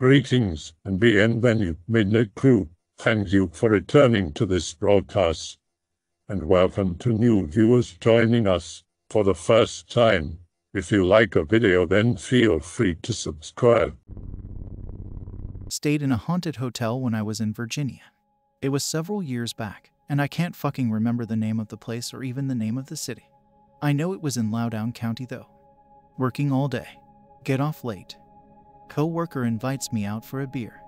Greetings and bienvenue, Midnight Crew. Thank you for returning to this broadcast. And welcome to new viewers joining us for the first time. If you like a video, then feel free to subscribe. Stayed in a haunted hotel when I was in Virginia. It was several years back, and I can't fucking remember the name of the place or even the name of the city. I know it was in Loudoun County though. Working all day. Get off late. Co-worker invites me out for a beer.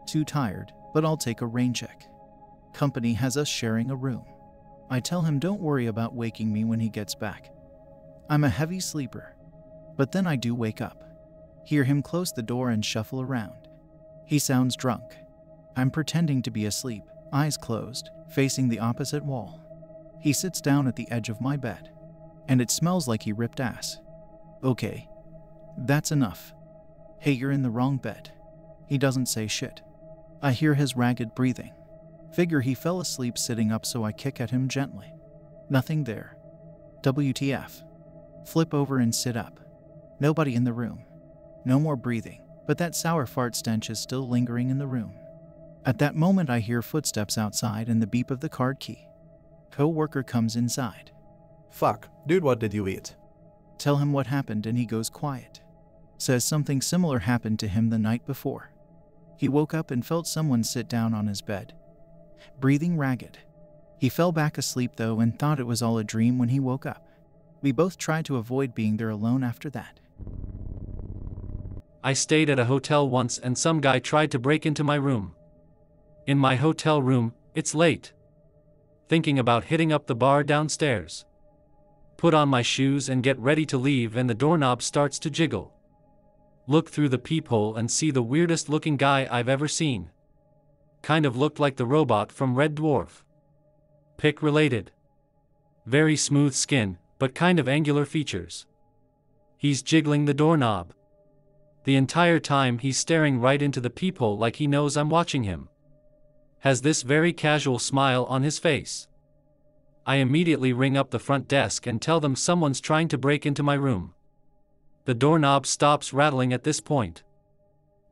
Too tired, but I'll take a rain check. Company has us sharing a room. I tell him don't worry about waking me when he gets back. I'm a heavy sleeper. But then I do wake up. Hear him close the door and shuffle around. He sounds drunk. I'm pretending to be asleep, eyes closed, facing the opposite wall. He sits down at the edge of my bed. And it smells like he ripped ass. Okay. That's enough. Hey, you're in the wrong bed. He doesn't say shit. I hear his ragged breathing. Figure he fell asleep sitting up, so I kick at him gently. Nothing there. WTF. Flip over and sit up. Nobody in the room. No more breathing, but that sour fart stench is still lingering in the room. At that moment I hear footsteps outside and the beep of the card key. Co-worker comes inside. Fuck, dude, what did you eat? Tell him what happened and he goes quiet. Says something similar happened to him the night before. He woke up and felt someone sit down on his bed. Breathing ragged. He fell back asleep though and thought it was all a dream when he woke up. We both tried to avoid being there alone after that. I stayed at a hotel once and some guy tried to break into my room. In my hotel room, it's late. Thinking about hitting up the bar downstairs. Put on my shoes and get ready to leave and the doorknob starts to jiggle. Look through the peephole and see the weirdest looking guy I've ever seen. Kind of looked like the robot from Red Dwarf. Pick related. Very smooth skin, but kind of angular features. He's jiggling the doorknob. The entire time he's staring right into the peephole like he knows I'm watching him. Has this very casual smile on his face. I immediately ring up the front desk and tell them someone's trying to break into my room. The doorknob stops rattling at this point.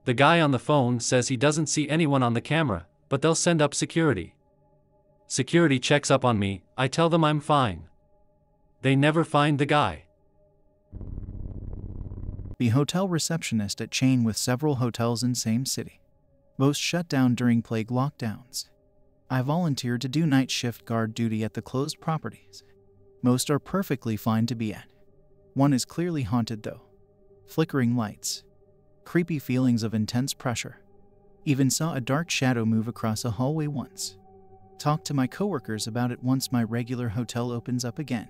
The guy on the phone says he doesn't see anyone on the camera, but they'll send up security. Security checks up on me, I tell them I'm fine. They never find the guy. The hotel receptionist at chain with several hotels in same city. Most shut down during plague lockdowns. I volunteered to do night shift guard duty at the closed properties. Most are perfectly fine to be at. One is clearly haunted though. Flickering lights. Creepy feelings of intense pressure. Even saw a dark shadow move across a hallway once. Talked to my coworkers about it once my regular hotel opens up again.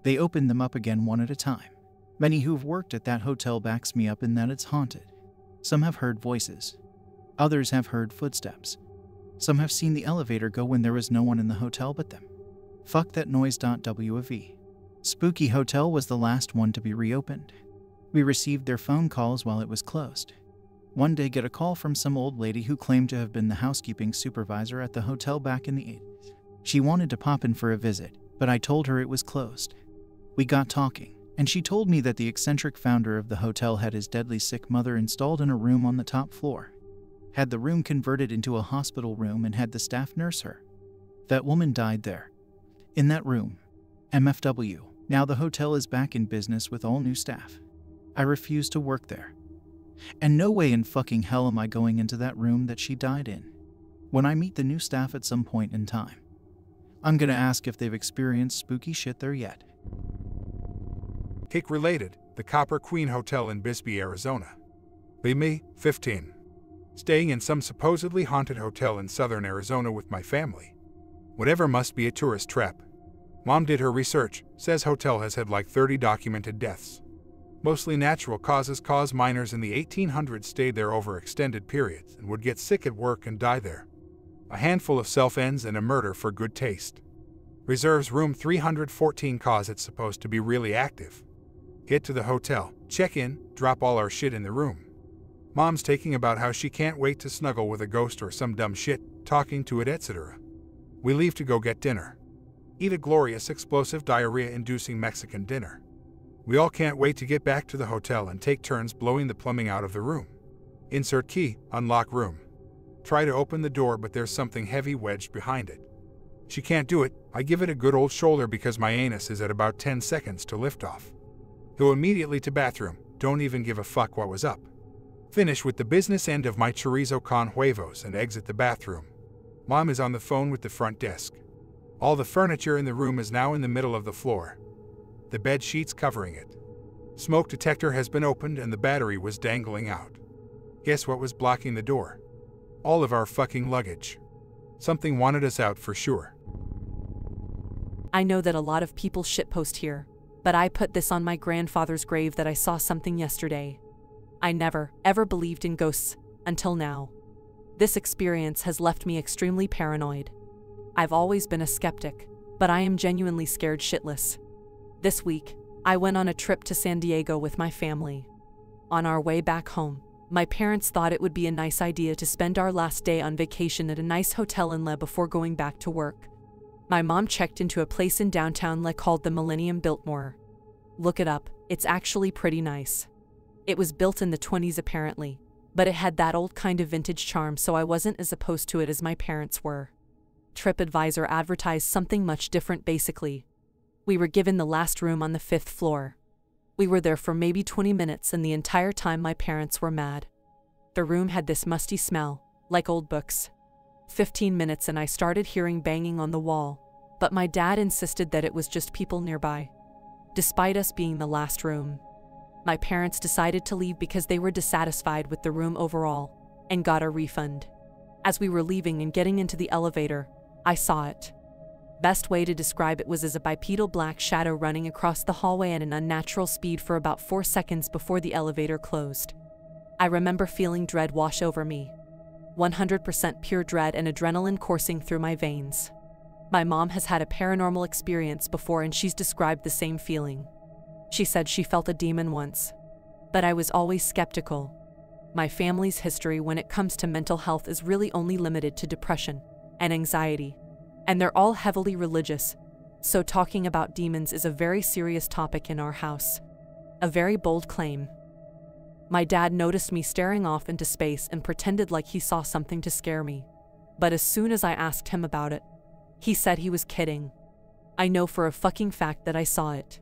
They open them up again one at a time. Many who've worked at that hotel backs me up in that it's haunted. Some have heard voices. Others have heard footsteps. Some have seen the elevator go when there was no one in the hotel but them. Fuck that noise. WFV. Spooky Hotel was the last one to be reopened. We received their phone calls while it was closed. One day get a call from some old lady who claimed to have been the housekeeping supervisor at the hotel back in the 80s. She wanted to pop in for a visit, but I told her it was closed. We got talking, and she told me that the eccentric founder of the hotel had his deadly sick mother installed in a room on the top floor. Had the room converted into a hospital room and had the staff nurse her. That woman died there. In that room. MFW. Now the hotel is back in business with all new staff. I refuse to work there. And no way in fucking hell am I going into that room that she died in. When I meet the new staff at some point in time, I'm gonna ask if they've experienced spooky shit there yet. Cake related, the Copper Queen Hotel in Bisbee, Arizona. Be me, 15. Staying in some supposedly haunted hotel in southern Arizona with my family. Whatever, must be a tourist trap. Mom did her research, says hotel has had like 30 documented deaths. Mostly natural causes. Miners in the 1800s stayed there over extended periods and would get sick at work and die there. A handful of self-ends and a murder for good taste. Reserves room 314 cause it's supposed to be really active. Get to the hotel, check in, drop all our shit in the room. Mom's taking about how she can't wait to snuggle with a ghost or some dumb shit, talking to it, etc. We leave to go get dinner. Eat a glorious explosive diarrhea-inducing Mexican dinner. We all can't wait to get back to the hotel and take turns blowing the plumbing out of the room. Insert key, unlock room. Try to open the door, but there's something heavy wedged behind it. She can't do it. I give it a good old shoulder because my anus is at about 10 seconds to lift off. Go immediately to bathroom, don't even give a fuck what was up. Finish with the business end of my chorizo con huevos and exit the bathroom. Mom is on the phone with the front desk. All the furniture in the room is now in the middle of the floor. The bed sheets covering it. Smoke detector has been opened and the battery was dangling out. Guess what was blocking the door? All of our fucking luggage. Something wanted us out for sure. I know that a lot of people shitpost here, but I put this on my grandfather's grave that I saw something yesterday. I never, ever believed in ghosts, until now. This experience has left me extremely paranoid. I've always been a skeptic, but I am genuinely scared shitless. This week, I went on a trip to San Diego with my family. On our way back home, my parents thought it would be a nice idea to spend our last day on vacation at a nice hotel in Le before going back to work. My mom checked into a place in downtown Le called the Millennium Biltmore. Look it up, it's actually pretty nice. It was built in the 20s apparently, but it had that old kind of vintage charm, so I wasn't as opposed to it as my parents were. TripAdvisor advertised something much different basically. We were given the last room on the 5th floor. We were there for maybe 20 minutes and the entire time my parents were mad. The room had this musty smell, like old books. 15 minutes and I started hearing banging on the wall, but my dad insisted that it was just people nearby. Despite us being the last room, my parents decided to leave because they were dissatisfied with the room overall and got a refund. As we were leaving and getting into the elevator, I saw it. Best way to describe it was as a bipedal black shadow running across the hallway at an unnatural speed for about 4 seconds before the elevator closed. I remember feeling dread wash over me. 100% pure dread and adrenaline coursing through my veins. My mom has had a paranormal experience before and she's described the same feeling. She said she felt a demon once. But I was always skeptical. My family's history when it comes to mental health is really only limited to depression and anxiety. And they're all heavily religious, so talking about demons is a very serious topic in our house. A very bold claim. My dad noticed me staring off into space and pretended like he saw something to scare me. But as soon as I asked him about it, he said he was kidding. I know for a fucking fact that I saw it.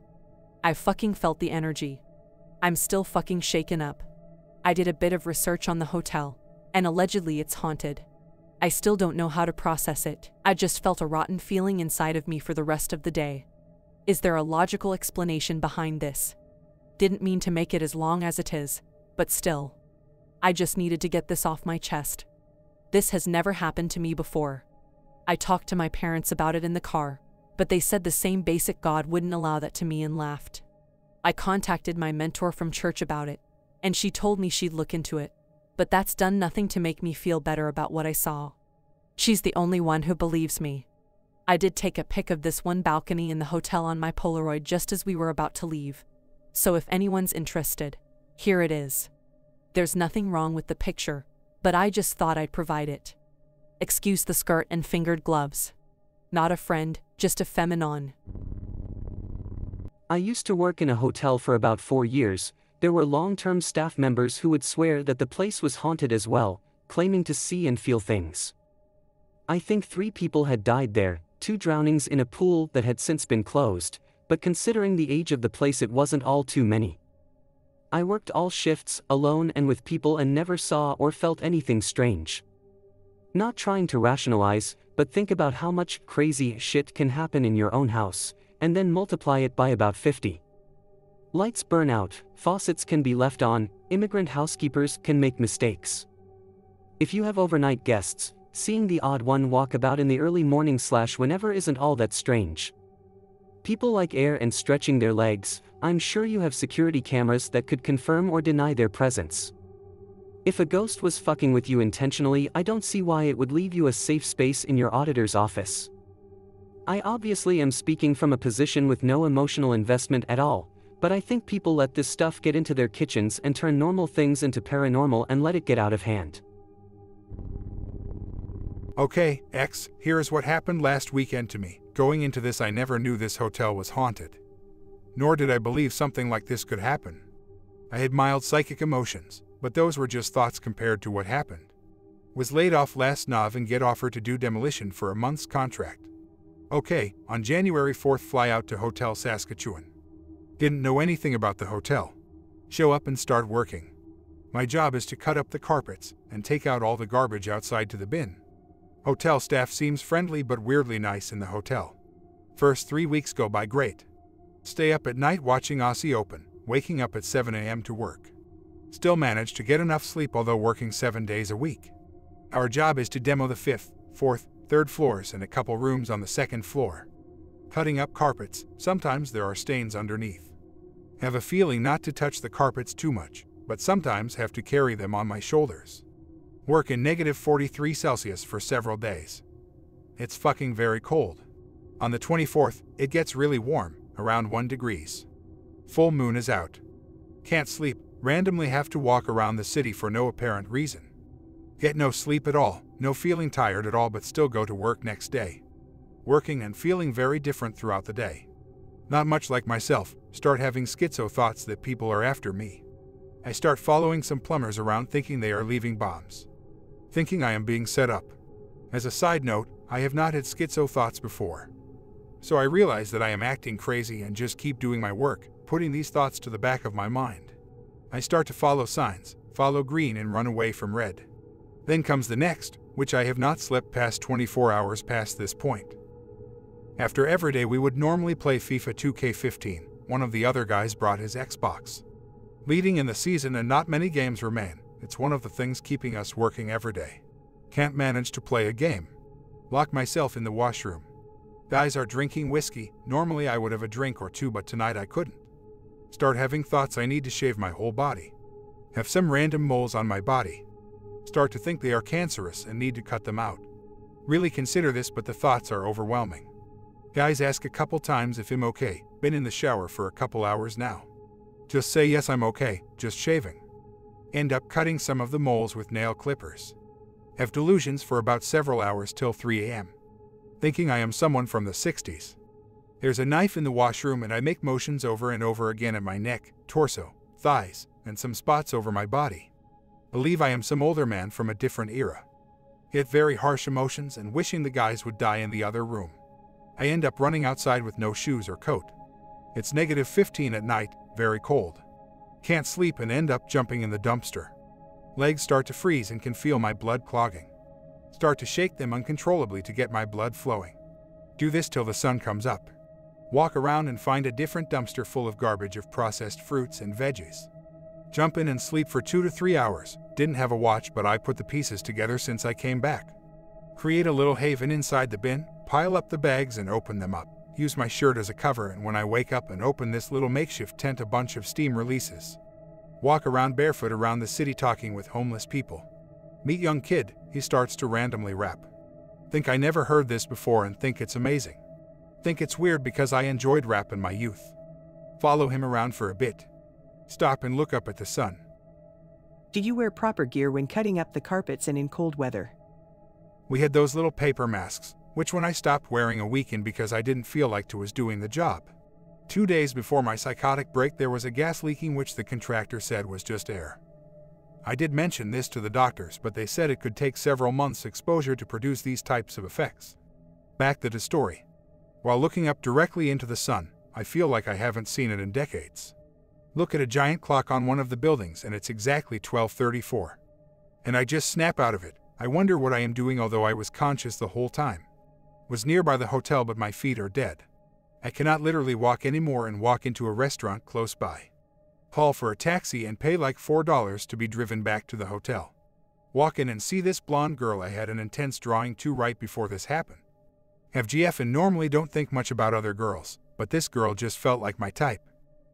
I fucking felt the energy. I'm still fucking shaken up. I did a bit of research on the hotel, and allegedly it's haunted. I still don't know how to process it. I just felt a rotten feeling inside of me for the rest of the day. Is there a logical explanation behind this? Didn't mean to make it as long as it is, but still. I just needed to get this off my chest. This has never happened to me before. I talked to my parents about it in the car, but they said the same basic God wouldn't allow that to me and laughed. I contacted my mentor from church about it, and she told me she'd look into it, but that's done nothing to make me feel better about what I saw. She's the only one who believes me. I did take a pic of this one balcony in the hotel on my Polaroid just as we were about to leave. So if anyone's interested, here it is. There's nothing wrong with the picture, but I just thought I'd provide it. Excuse the skirt and fingered gloves. Not a friend, just a feminine. I used to work in a hotel for about 4 years. There were long-term staff members who would swear that the place was haunted as well, claiming to see and feel things. I think 3 people had died there, 2 drownings in a pool that had since been closed, but considering the age of the place it wasn't all too many. I worked all shifts, alone and with people, and never saw or felt anything strange. Not trying to rationalize, but think about how much crazy shit can happen in your own house, and then multiply it by about 50. Lights burn out, faucets can be left on, immigrant housekeepers can make mistakes. If you have overnight guests, seeing the odd one walk about in the early morning / whenever isn't all that strange. People like air and stretching their legs. I'm sure you have security cameras that could confirm or deny their presence. If a ghost was fucking with you intentionally, I don't see why it would leave you a safe space in your auditor's office. I obviously am speaking from a position with no emotional investment at all, but I think people let this stuff get into their kitchens and turn normal things into paranormal and let it get out of hand. Okay, X, here's what happened last weekend to me. Going into this, I never knew this hotel was haunted. Nor did I believe something like this could happen. I had mild psychic emotions, but those were just thoughts compared to what happened. Was laid off last Nov and get offered to do demolition for a month's contract. Okay, on January 4th fly out to Hotel Saskatchewan. Didn't know anything about the hotel. Show up and start working. My job is to cut up the carpets and take out all the garbage outside to the bin. Hotel staff seems friendly but weirdly nice in the hotel. First 3 weeks go by great. Stay up at night watching Aussie Open, waking up at 7 a.m. to work. Still manage to get enough sleep although working 7 days a week. Our job is to demo the 5th, 4th, 3rd floors and a couple rooms on the 2nd floor. Cutting up carpets, sometimes there are stains underneath. Have a feeling not to touch the carpets too much, but sometimes have to carry them on my shoulders. Work in -43 Celsius for several days. It's fucking very cold. On the 24th, it gets really warm, around 1 degrees. Full moon is out. Can't sleep, randomly have to walk around the city for no apparent reason. Get no sleep at all, no feeling tired at all but still go to work next day. Working and feeling very different throughout the day. Not much like myself, start having schizo thoughts that people are after me. I start following some plumbers around thinking they are leaving bombs. Thinking I am being set up. As a side note, I have not had schizo thoughts before. So I realize that I am acting crazy and just keep doing my work, putting these thoughts to the back of my mind. I start to follow signs, follow green and run away from red. Then comes the next, which I have not slept past 24 hours past this point. After every day we would normally play FIFA 2K15, one of the other guys brought his Xbox. Leading in the season and not many games remain, it's one of the things keeping us working every day. Can't manage to play a game. Lock myself in the washroom. Guys are drinking whiskey, normally I would have a drink or two but tonight I couldn't. Start having thoughts I need to shave my whole body. Have some random moles on my body. Start to think they are cancerous and need to cut them out. Really consider this but the thoughts are overwhelming. Guys ask a couple times if I'm okay, been in the shower for a couple hours now. Just say yes I'm okay, just shaving. End up cutting some of the moles with nail clippers. Have delusions for about several hours till 3 a.m. Thinking I am someone from the 60s. There's a knife in the washroom and I make motions over and over again at my neck, torso, thighs, and some spots over my body. Believe I am some older man from a different era. Get very harsh emotions and wishing the guys would die in the other room. I end up running outside with no shoes or coat. It's -15 at night, very cold. Can't sleep and end up jumping in the dumpster. Legs start to freeze and can feel my blood clogging. Start to shake them uncontrollably to get my blood flowing. Do this till the sun comes up. Walk around and find a different dumpster full of garbage of processed fruits and veggies. Jump in and sleep for 2 to 3 hours. Didn't have a watch but I put the pieces together since I came back. Create a little haven inside the bin, pile up the bags and open them up. Use my shirt as a cover and when I wake up and open this little makeshift tent a bunch of steam releases. Walk around barefoot around the city talking with homeless people. Meet young kid, he starts to randomly rap. Think I never heard this before and think it's amazing. Think it's weird because I enjoyed rap in my youth. Follow him around for a bit. Stop and look up at the sun. Do you wear proper gear when cutting up the carpets and in cold weather? We had those little paper masks, which when I stopped wearing a weekend because I didn't feel like was doing the job. 2 days before my psychotic break there was a gas leaking which the contractor said was just air. I did mention this to the doctors but they said it could take several months exposure to produce these types of effects. Back to the story. While looking up directly into the sun, I feel like I haven't seen it in decades. Look at a giant clock on one of the buildings and it's exactly 12:34. And I just snap out of it. I wonder what I am doing although I was conscious the whole time. Was nearby the hotel but my feet are dead. I cannot literally walk anymore and walk into a restaurant close by. Call for a taxi and pay like $4 to be driven back to the hotel. Walk in and see this blonde girl I had an intense drawing to right before this happened. Have GF and normally don't think much about other girls, but this girl just felt like my type.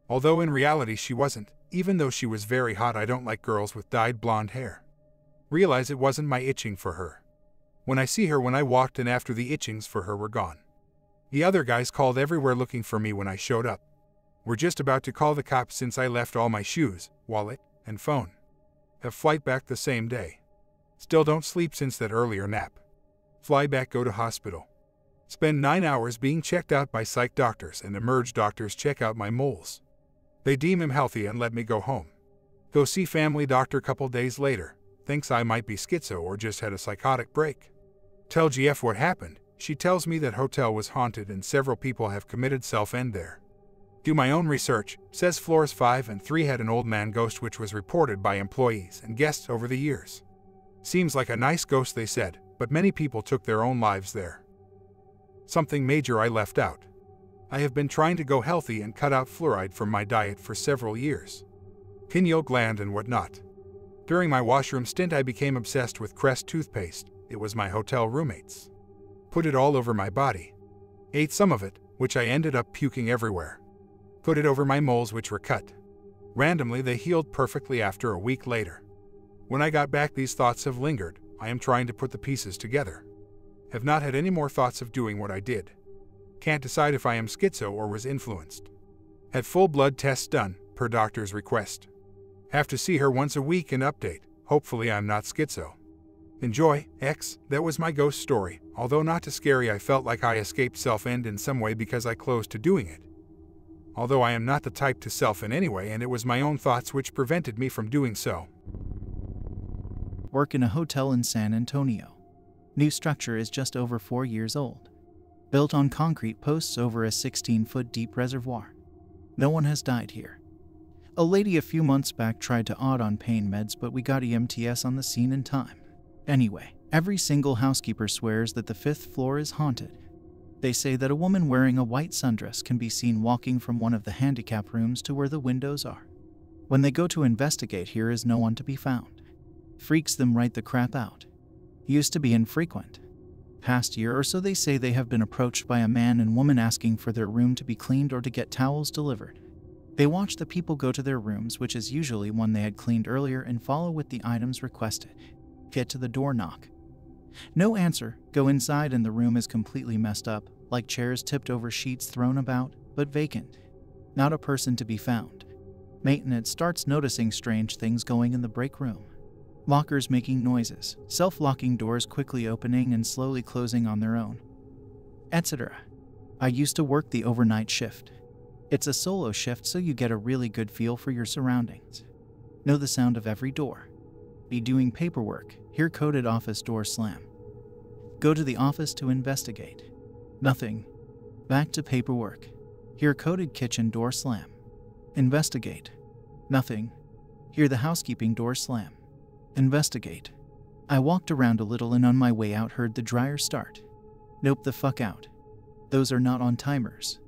Although in reality she wasn't, even though she was very hot I don't like girls with dyed blonde hair. Realize it wasn't my itching for her. When I see her when I walked and after the itchings for her were gone. The other guys called everywhere looking for me when I showed up. We're just about to call the cops since I left all my shoes, wallet, and phone. Have flight back the same day. Still don't sleep since that earlier nap. Fly back go to hospital. Spend 9 hours being checked out by psych doctors and emerge doctors check out my moles. They deem him healthy and let me go home. Go see family doctor couple days later. Thinks I might be schizo or just had a psychotic break. Tell GF what happened. She tells me that hotel was haunted and several people have committed self-end there. Do my own research. Says floors 5 and 3 had an old man ghost which was reported by employees and guests over the years. Seems like a nice ghost, they said, but many people took their own lives there. Something major I left out. I have been trying to go healthy and cut out fluoride from my diet for several years. Pineal gland and whatnot. During my washroom stint I became obsessed with Crest toothpaste. It was my hotel roommates. Put it all over my body. Ate some of it, which I ended up puking everywhere. Put it over my moles which were cut. Randomly they healed perfectly after a week later. When I got back these thoughts have lingered. I am trying to put the pieces together. Have not had any more thoughts of doing what I did. Can't decide if I am schizo or was influenced. Had full blood tests done, per doctor's request. Have to see her once a week and update. Hopefully I'm not schizo. Enjoy, X. That was my ghost story. Although not too scary, I felt like I escaped self-end in some way because I closed to doing it. Although I am not the type to self-end anyway, and it was my own thoughts which prevented me from doing so. Work in a hotel in San Antonio. New structure is just over 4 years old. Built on concrete posts over a 16-foot deep reservoir. No one has died here. A lady a few months back tried to odd on pain meds, but we got EMTs on the scene in time. Anyway, every single housekeeper swears that the 5th floor is haunted. They say that a woman wearing a white sundress can be seen walking from one of the handicap rooms to where the windows are. When they go to investigate, here is no one to be found. Freaks them right the crap out. Used to be infrequent. Past year or so they say they have been approached by a man and woman asking for their room to be cleaned or to get towels delivered. They watch the people go to their rooms, which is usually one they had cleaned earlier, and follow with the items requested. Get to the door, knock. No answer. Go inside and the room is completely messed up, like chairs tipped over, sheets thrown about, but vacant. Not a person to be found. Maintenance starts noticing strange things going in the break room. Lockers making noises, self-locking doors quickly opening and slowly closing on their own, etc. I used to work the overnight shift. It's a solo shift, so you get a really good feel for your surroundings. Know the sound of every door. Be doing paperwork, hear coded office door slam. Go to the office to investigate. Nothing. Back to paperwork. Hear coded kitchen door slam. Investigate. Nothing. Hear the housekeeping door slam. Investigate. I walked around a little and on my way out heard the dryer start. Nope, the fuck out. Those are not on timers.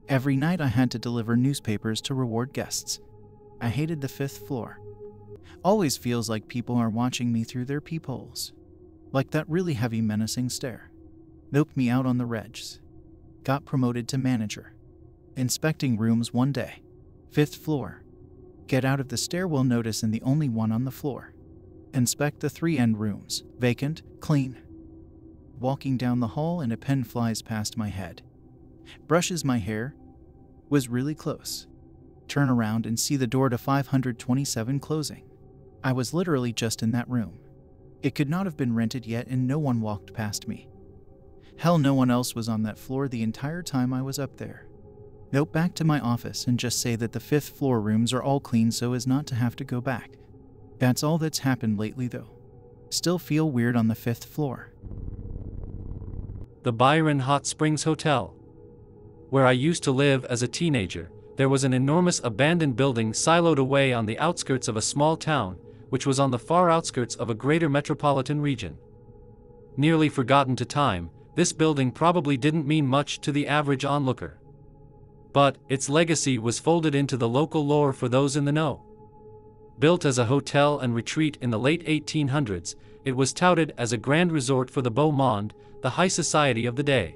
Every night I had to deliver newspapers to reward guests. I hated the 5th floor. Always feels like people are watching me through their peepholes. Like that really heavy menacing stare. Noped me out on the regs. Got promoted to manager. Inspecting rooms one day. 5th floor. Get out of the stairwell notice and the only one on the floor. Inspect the 3 end rooms. Vacant, clean. Walking down the hall and a pen flies past my head. Brushes my hair. Was really close. Turn around and see the door to 527 closing. I was literally just in that room. It could not have been rented yet and no one walked past me. Hell, no one else was on that floor the entire time I was up there. Nope, back to my office and just say that the 5th floor rooms are all clean so as not to have to go back. That's all that's happened lately though. Still feel weird on the 5th floor. The Byron Hot Springs Hotel. Where I used to live as a teenager, there was an enormous abandoned building siloed away on the outskirts of a small town, which was on the far outskirts of a greater metropolitan region. Nearly forgotten to time, this building probably didn't mean much to the average onlooker. But its legacy was folded into the local lore for those in the know. Built as a hotel and retreat in the late 1800s, it was touted as a grand resort for the beau monde, the high society of the day.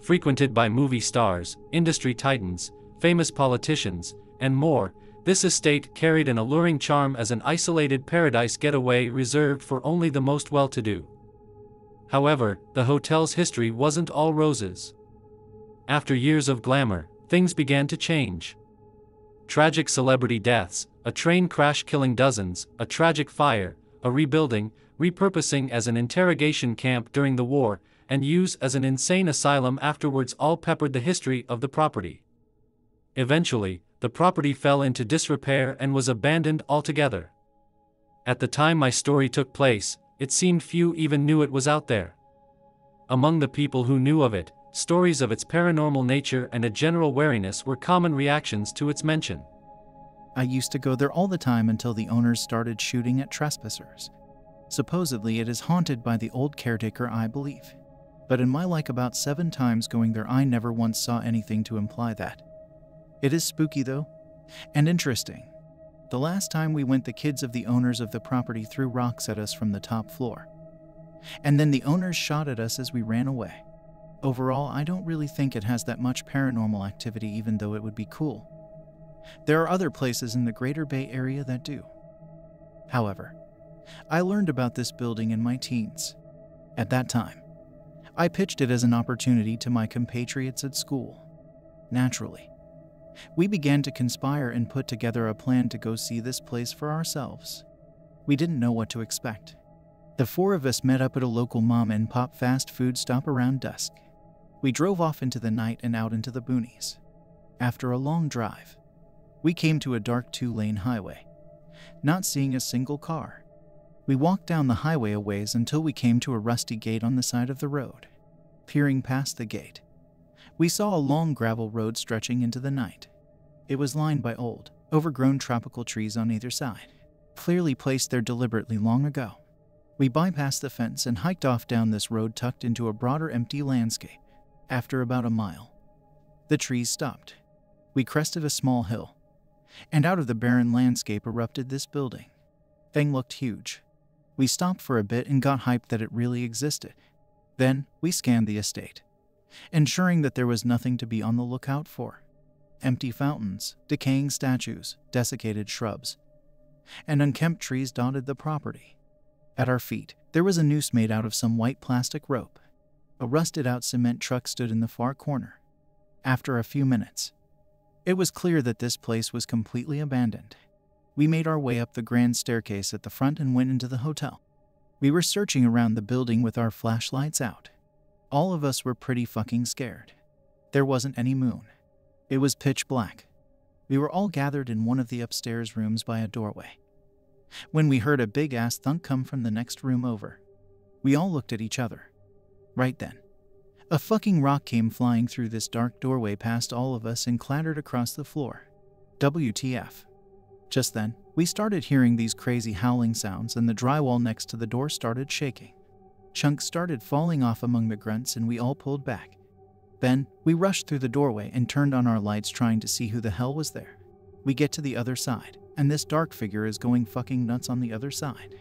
Frequented by movie stars, industry titans, famous politicians, and more, this estate carried an alluring charm as an isolated paradise getaway reserved for only the most well-to-do. However, the hotel's history wasn't all roses. After years of glamour, things began to change. Tragic celebrity deaths, a train crash killing dozens, a tragic fire, a rebuilding, repurposing as an interrogation camp during the war, and use as an insane asylum afterwards all peppered the history of the property. Eventually, the property fell into disrepair and was abandoned altogether. At the time my story took place, it seemed few even knew it was out there. Among the people who knew of it, stories of its paranormal nature and a general wariness were common reactions to its mention. I used to go there all the time until the owners started shooting at trespassers. Supposedly it is haunted by the old caretaker, I believe. But in my about 7 times going there, I never once saw anything to imply that. It is spooky though, and interesting. The last time we went, the kids of the owners of the property threw rocks at us from the top floor. And then the owners shot at us as we ran away. Overall, I don't really think it has that much paranormal activity, even though it would be cool. There are other places in the Greater Bay Area that do. However, I learned about this building in my teens. At that time, I pitched it as an opportunity to my compatriots at school. Naturally, we began to conspire and put together a plan to go see this place for ourselves. We didn't know what to expect. The 4 of us met up at a local mom-and-pop fast food stop around dusk. We drove off into the night and out into the boonies. After a long drive, we came to a dark 2-lane highway, not seeing a single car. We walked down the highway a ways until we came to a rusty gate on the side of the road. Peering past the gate, we saw a long gravel road stretching into the night. It was lined by old, overgrown tropical trees on either side, clearly placed there deliberately long ago. We bypassed the fence and hiked off down this road tucked into a broader empty landscape. After about a mile, the trees stopped. We crested a small hill, and out of the barren landscape erupted this building. Thing looked huge. We stopped for a bit and got hyped that it really existed. Then, we scanned the estate, ensuring that there was nothing to be on the lookout for. Empty fountains, decaying statues, desiccated shrubs, and unkempt trees dotted the property. At our feet, there was a noose made out of some white plastic rope. A rusted-out cement truck stood in the far corner. After a few minutes, it was clear that this place was completely abandoned. We made our way up the grand staircase at the front and went into the hotel. We were searching around the building with our flashlights out. All of us were pretty fucking scared. There wasn't any moon. It was pitch black. We were all gathered in one of the upstairs rooms by a doorway, when we heard a big-ass thunk come from the next room over. We all looked at each other. Right then, a fucking rock came flying through this dark doorway past all of us and clattered across the floor. WTF. Just then, we started hearing these crazy howling sounds and the drywall next to the door started shaking. Chunks started falling off among the grunts and we all pulled back. Then, we rushed through the doorway and turned on our lights trying to see who the hell was there. We get to the other side, and this dark figure is going fucking nuts on the other side.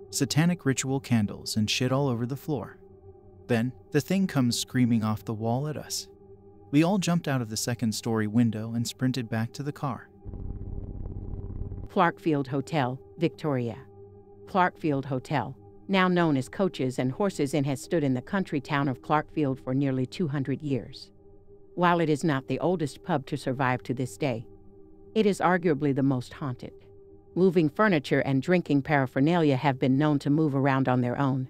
Satanic ritual candles and shit all over the floor. Then, the thing comes screaming off the wall at us. We all jumped out of the second-story window and sprinted back to the car. Clarkefield Hotel, Victoria. Clarkefield Hotel, now known as Coaches and Horses Inn, has stood in the country town of Clarkefield for nearly 200 years. While it is not the oldest pub to survive to this day, it is arguably the most haunted. Moving furniture and drinking paraphernalia have been known to move around on their own,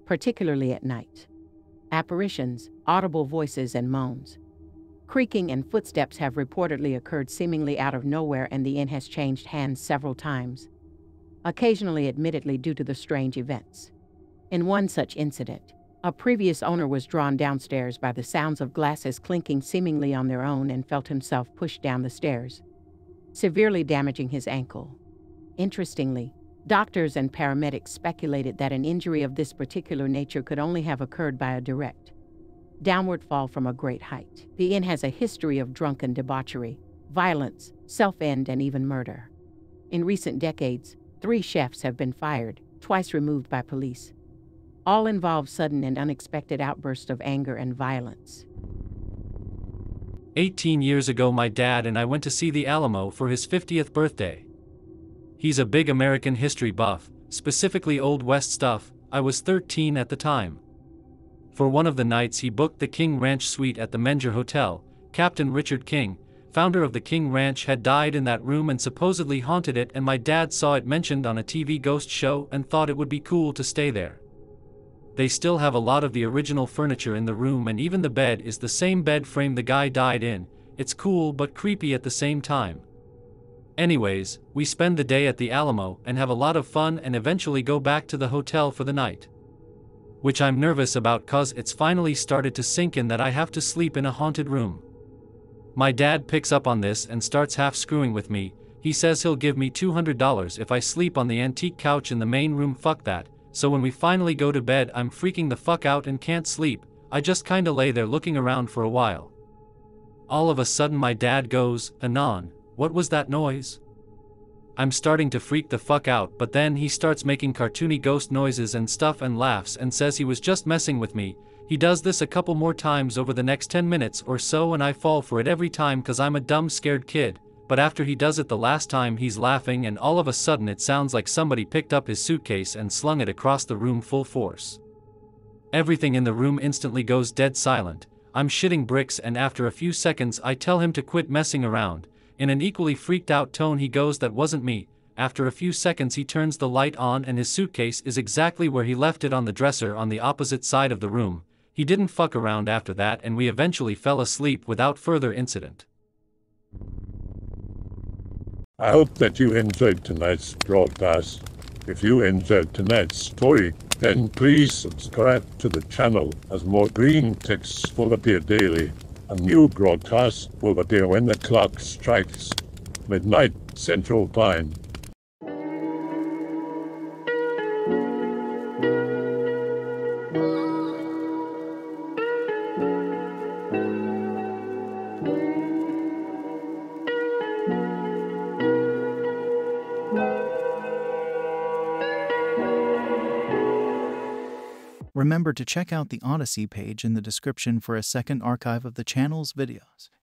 particularly at night. Apparitions, audible voices and moans, creaking and footsteps have reportedly occurred seemingly out of nowhere, and the inn has changed hands several times, occasionally admittedly due to the strange events. In one such incident, a previous owner was drawn downstairs by the sounds of glasses clinking seemingly on their own and felt himself pushed down the stairs, severely damaging his ankle. Interestingly, doctors and paramedics speculated that an injury of this particular nature could only have occurred by a direct downward fall from a great height. The inn has a history of drunken debauchery, violence, self-end, and even murder. In recent decades, 3 chefs have been fired, twice removed by police. All involve sudden and unexpected outbursts of anger and violence. 18 years ago my dad and I went to see the Alamo for his 50th birthday. He's a big American history buff, specifically Old West stuff. I was 13 at the time. For one of the nights he booked the King Ranch suite at the Menger Hotel. Captain Richard King, founder of the King Ranch, had died in that room and supposedly haunted it, and my dad saw it mentioned on a TV ghost show and thought it would be cool to stay there. They still have a lot of the original furniture in the room, and even the bed is the same bed frame the guy died in. it's cool but creepy at the same time. Anyways, we spend the day at the Alamo and have a lot of fun and eventually go back to the hotel for the night. Which I'm nervous about cause it's finally started to sink in that I have to sleep in a haunted room. My dad picks up on this and starts half screwing with me. He says he'll give me $200 if I sleep on the antique couch in the main room. Fuck that. So when we finally go to bed, I'm freaking the fuck out and can't sleep. I just kinda lay there looking around for a while. All of a sudden my dad goes, "Anon, what was that noise?" I'm starting to freak the fuck out, but then he starts making cartoony ghost noises and stuff and laughs and says he was just messing with me. He does this a couple more times over the next 10 minutes or so and I fall for it every time cause I'm a dumb scared kid, but after he does it the last time he's laughing and all of a sudden it sounds like somebody picked up his suitcase and slung it across the room full force. Everything in the room instantly goes dead silent. I'm shitting bricks and after a few seconds I tell him to quit messing around. In an equally freaked out tone he goes, "That wasn't me." After a few seconds he turns the light on and his suitcase is exactly where he left it on the dresser on the opposite side of the room. He didn't fuck around after that and we eventually fell asleep without further incident. I hope that you enjoyed tonight's broadcast. If you enjoyed tonight's story, then please subscribe to the channel as more green texts will appear daily. A new broadcast will appear when the clock strikes midnight Central Time. Remember to check out the Odyssey page in the description for a second archive of the channel's videos.